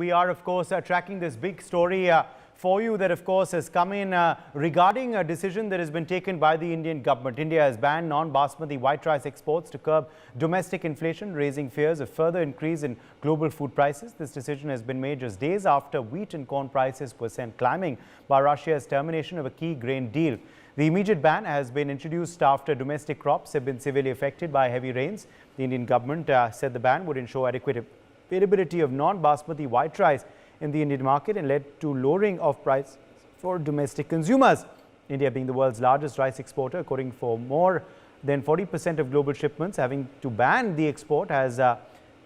we are, of course, tracking this big story for you that, of course, has come in regarding a decision that has been taken by the Indian government. India has banned non-basmati white rice exports to curb domestic inflation, raising fears of further increase in global food prices. This decision has been made just days after wheat and corn prices were sent climbing by Russia's termination of a key grain deal. The immediate ban has been introduced after domestic crops have been severely affected by heavy rains. The Indian government said the ban would ensure adequate availability of non-basmati white rice in the Indian market and led to lowering of price for domestic consumers. India being the world's largest rice exporter, according for more than 40% of global shipments, having to ban the export has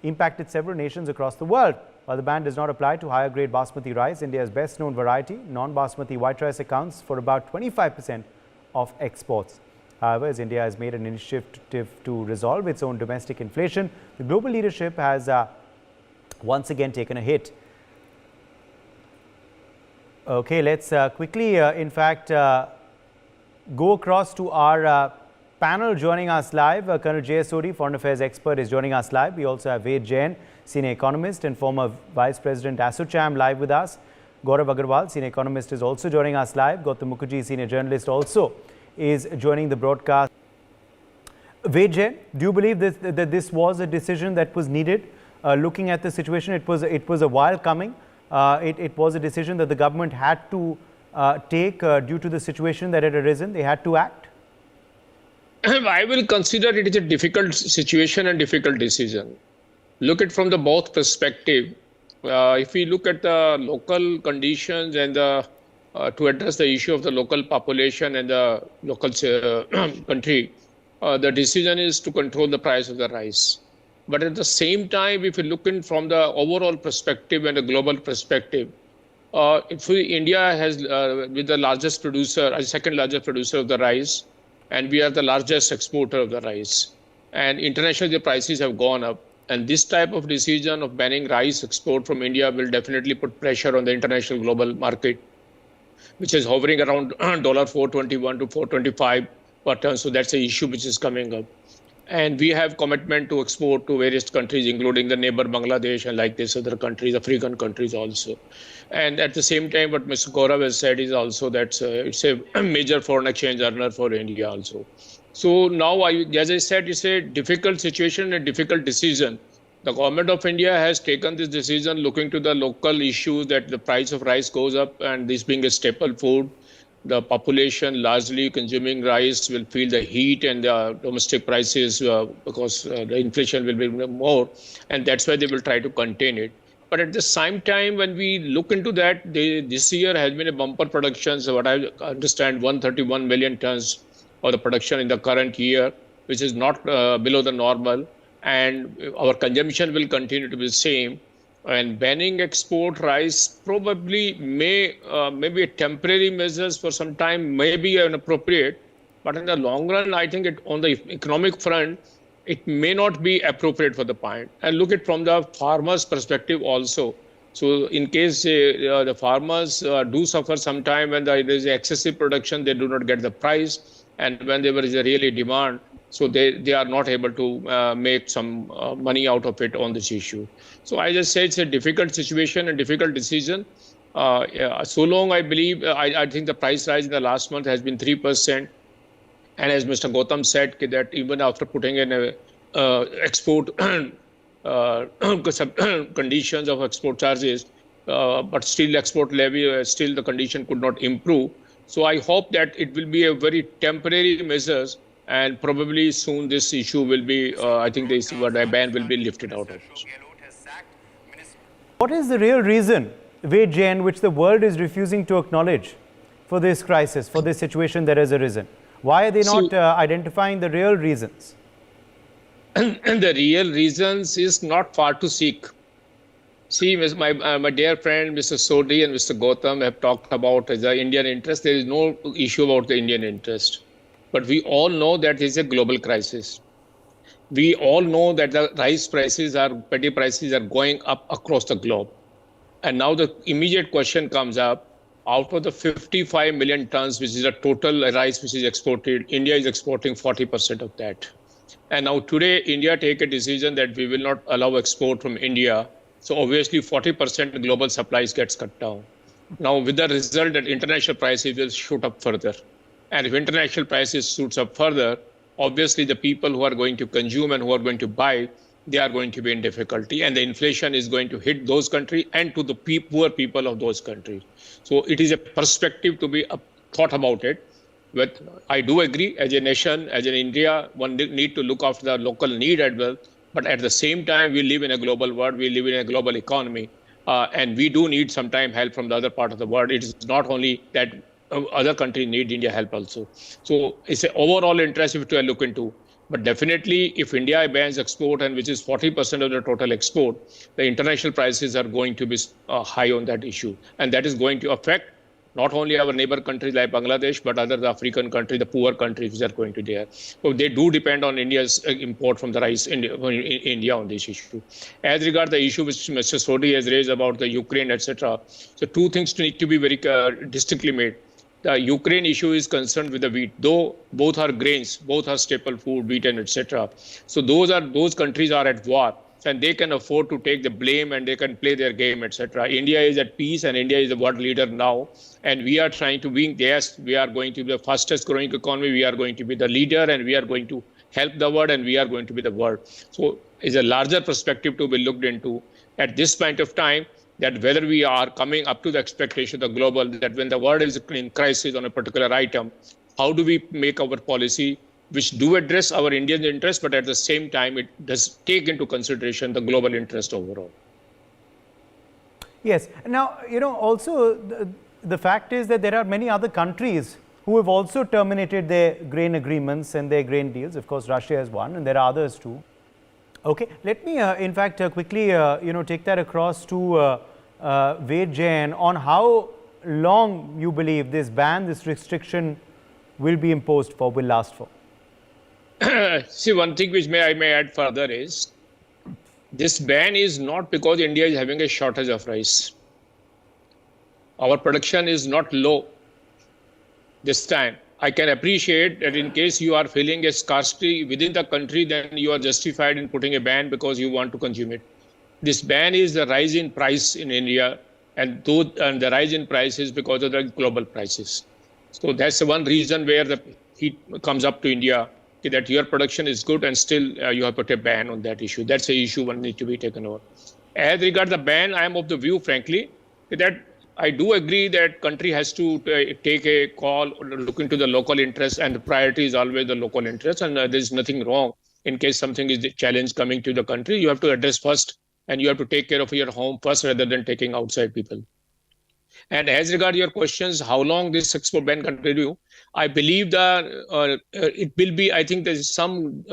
impacted several nations across the world. While the ban does not apply to higher grade basmati rice, India's best known variety, non-basmati white rice, accounts for about 25% of exports. However, as India has made an initiative to resolve its own domestic inflation, the global leadership has once again taken a hit. Okay, let's quickly, in fact, go across to our panel. Joining us live, Colonel J.S. Sodhi, Foreign Affairs expert, is joining us live. We also have Ved Jain, senior economist and former Vice President Assocham, live with us. Gaurav Agarwal, senior economist, is also joining us live. Gautam Mukherjee, senior journalist, also is joining the broadcast. Ved Jain, do you believe that this was a decision that was needed? Looking at the situation, it was a while coming. It was a decision that the government had to take due to the situation that had arisen. They had to act. I will consider it is a difficult situation and difficult decision. Look at from the both perspective. If we look at the local conditions and to address the issue of the local population and the local country, the decision is to control the price of the rice. But at the same time, if you look in from the overall perspective and the global perspective, if India has with the largest producer, second largest producer of the rice, and we are the largest exporter of the rice, and internationally the prices have gone up. And this type of decision of banning rice export from India will definitely put pressure on the international global market, which is hovering around $421 to $425 per ton. So that's the issue which is coming up. And we have commitment to export to various countries, including the neighbor Bangladesh and like this other countries, African countries also. And at the same time, what Mr. Gaurav has said is also that it's a major foreign exchange earner for India also. So now, as I said, it's a difficult situation, a difficult decision. The government of India has taken this decision looking to the local issues that the price of rice goes up, and this being a staple food, the population largely consuming rice will feel the heat and the domestic prices because the inflation will be more, and that's why they will try to contain it. But at the same time, when we look into that, this year has been a bumper production. So what I understand, 131 million tons of the production in the current year, which is not below the normal, and our consumption will continue to be the same. And banning export rice probably maybe a temporary measures for some time may be inappropriate, but in the long run, I think on the economic front, it may not be appropriate for the point. And look at from the farmers' perspective also. So in case the farmers do suffer sometime when there is excessive production, they do not get the price, and when there is a really demand, so they are not able to make some money out of it on this issue. So I just say it's a difficult situation and difficult decision. So long, I believe, I think the price rise in the last month has been 3%. And as Mr. Gautam said, that even after putting in export conditions of export charges, but still export levy, still the condition could not improve. So I hope that it will be a very temporary measures, and probably soon this issue will be, I think this ban will be lifted out of it. What is the real reason, Ved Jain, which the world is refusing to acknowledge for this crisis, for this situation that has arisen? Why are they not identifying the real reasons? And the real reasons is not far to seek. See, my dear friend, Mr. Sodhi and Mr. Gautam have talked about the Indian interest. There is no issue about the Indian interest. But we all know that it's a global crisis. We all know that the rice prices petty prices are going up across the globe. And now the immediate question comes up, out of the 55 million tons, which is the total rice which is exported, India is exporting 40% of that. And now today, India take a decision that we will not allow export from India So obviously 40% global supplies gets cut down. Now with the result that international prices will shoot up further. And if international prices shoots up further, obviously the people who are going to consume and who are going to buy, they are going to be in difficulty, and the inflation is going to hit those countries and to the poor people of those countries. So it is a perspective to be thought about it. But I do agree, as a nation, as in India, one need to look after the local need as well. But at the same time, we live in a global world, we live in a global economy, and we do need sometimes help from the other part of the world. It is not only that other countries need India help also. So it's an overall interest to look into. But definitely, if India bans export, and which is 40% of the total export, the international prices are going to be high on that issue. And that is going to affect not only our neighbor countries like Bangladesh, but other African countries, the poor countries which are going to there. So they do depend on India's import from the rice in India on this issue. As regards the issue which Mr. Sodhi has raised about the Ukraine, etc. So two things need to be very distinctly made. The Ukraine issue is concerned with the wheat, though both are grains, both are staple food, wheat and etc. So those countries are at war, and they can afford to take the blame and they can play their game, etc. India is at peace, and India is the world leader now, and we are trying to win. Yes, we are going to be the fastest growing economy. We are going to be the leader, and we are going to help the world, and we are going to be the world. So it's a larger perspective to be looked into at this point of time, that whether we are coming up to the expectation of the global, that when the world is in crisis on a particular item, how do we make our policy which do address our Indian interests, but at the same time, it does take into consideration the global interest overall. Yes. Now, also the fact is that there are many other countries who have also terminated their grain agreements and their grain deals. Of course, Russia is one, and there are others too. Okay, let me in fact quickly take that across to Ved Jain on how long you believe this ban, this restriction will be imposed for, will last for. See, one thing which I may add further is, this ban is not because India is having a shortage of rice. Our production is not low this time. I can appreciate that in case you are feeling a scarcity within the country, then you are justified in putting a ban because you want to consume it. This ban is the rise in price in India, and the rise in price is because of the global prices. So that's the one reason where the heat comes up to India, that your production is good and still you have put a ban on that issue. That's the issue one needs to be taken over. As regards the ban, I am of the view, frankly, that I do agree that country has to take a call, look into the local interest, and the priority is always the local interest. And there's nothing wrong in case something is the challenge coming to the country. You have to address first, and you have to take care of your home first rather than taking outside people. And as regard your questions, how long this export ban continue, I believe that it will be, I think there's some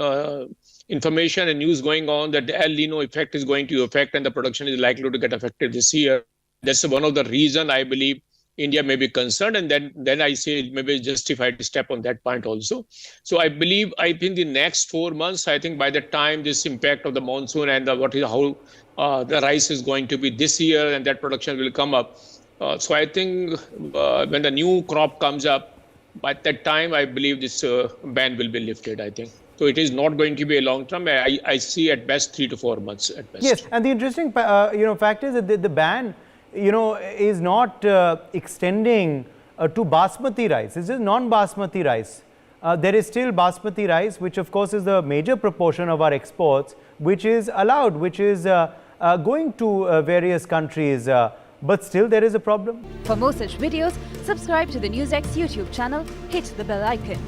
information and news going on that the El Nino effect is going to affect, and the production is likely to get affected this year. That's one of the reasons I believe India may be concerned, and then I say it may be a justified step on that point also. So I think the next 4 months, I think by the time this impact of the monsoon and how the rice is going to be this year, and that production will come up. So I think when the new crop comes up, by that time, I believe this ban will be lifted, I think. So it is not going to be a long term. I see at best 3 to 4 months at best. Yes, and the interesting fact is that the ban is not extending to basmati rice. This is non-basmati rice. There is still basmati rice, which of course is the major proportion of our exports, which is allowed, which is going to various countries. But still there is a problem. For more such videos, subscribe to the NewsX YouTube channel, hit the bell icon.